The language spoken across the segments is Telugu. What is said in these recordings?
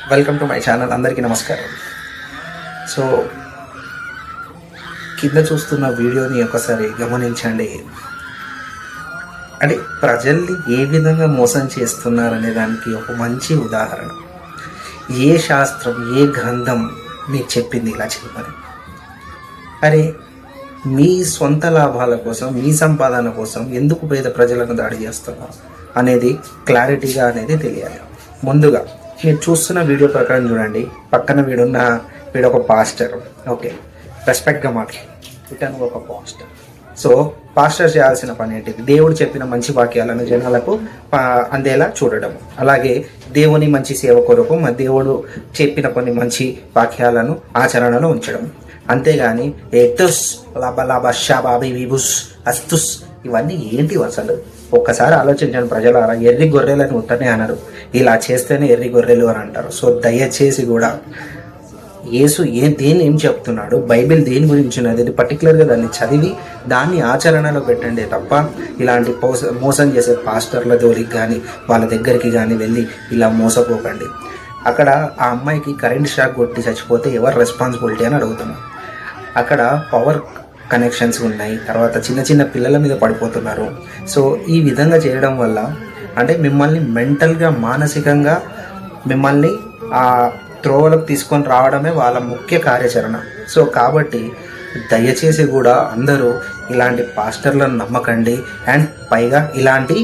Welcome to my channel. అందరికీ నమస్కారం. సో కింద చూస్తున్న వీడియోని ఒకసారి గమనించండి. అంటే ప్రజల్ని ఏ విధంగా మోసం చేస్తున్నారనే దానికి ఒక మంచి ఉదాహరణ. ఏ శాస్త్రం, ఏ గ్రంథం మీకు చెప్పింది ఇలా చెప్పని? అరే, మీ సొంత లాభాల కోసం, మీ సంపాదన కోసం ఎందుకు పేద ప్రజలను దాడి చేస్తున్నారు అనేది క్లారిటీగా అనేది తెలియాలి. ముందుగా మీరు చూస్తున్న వీడియో ప్రకారం చూడండి. పక్కన వీడు ఒక పాస్టర్. ఓకే, రెస్పెక్ట్గా మాట్లాడు. ఇతను ఒక పాస్టర్. సో పాస్టర్ చేయాల్సిన పని ఏంటిది? దేవుడు చెప్పిన మంచి వాక్యాలను జనాలకు అందేలా చూడడం, అలాగే దేవుని మంచి సేవ కొరకు దేవుడు చెప్పిన కొన్ని మంచి వాక్యాలను ఆచరణలో ఉంచడం. అంతేగాని ఎటుస్ లాభ షాబాబి విబుస్ అస్తుస్ ఇవన్నీ ఏంటి అసలు? ఒక్కసారి ఆలోచించండి ప్రజలారా. ఎర్రి గొర్రెలను ఉట్టనే అనరు, ఇలా చేస్తేనే ఎర్రి గొర్రెలు అని అంటారు. సో దయచేసి కూడా యేసు దేన్ని ఏం చెప్తున్నాడు, బైబిల్ దేని గురించి ఉన్నది, పర్టికులర్గా దాన్ని చదివి దాన్ని ఆచరణలో పెట్టండి తప్ప ఇలాంటి మోసం చేసే పాస్టర్ల జోలికి కానీ వాళ్ళ దగ్గరికి కానీ వెళ్ళి ఇలా మోసపోకండి. అక్కడ ఆ అమ్మాయికి కరెంట్ షాక్ కొట్టి చచ్చిపోతే ఎవరు రెస్పాన్సిబిలిటీ అని అడుగుతున్నాం. అక్కడ పవర్ కనెక్షన్స్ ఉన్నాయి, తర్వాత చిన్న చిన్న పిల్లల మీద పడిపోతున్నారు. సో ఈ విధంగా చేయడం వల్ల అంటే మిమ్మల్ని మెంటల్గా, మానసికంగా మిమ్మల్ని ఆ త్రోవలకు తీసుకొని రావడమే వాళ్ళ ముఖ్య కార్యాచరణ. సో కాబట్టి దయచేసి కూడా అందరూ ఇలాంటి పాస్టర్లను నమ్మకండి. అండ్ పైగా ఇలాంటి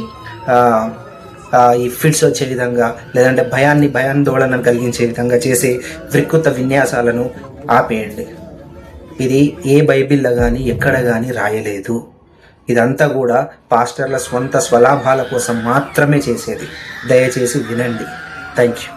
ఈ ఫిట్స్ వచ్చే విధంగా, లేదంటే భయాందోళనను కలిగించే విధంగా చేసే వికృత విన్యాసాలను ఆపేయండి. ఇది ఏ బైబిల్లో కానీ ఎక్కడ కానీ రాయలేదు. ఇదంతా కూడా పాస్టర్ల స్వంత స్వలాభాల కోసం మాత్రమే చేసేది. దయచేసి వినండి. Thank you.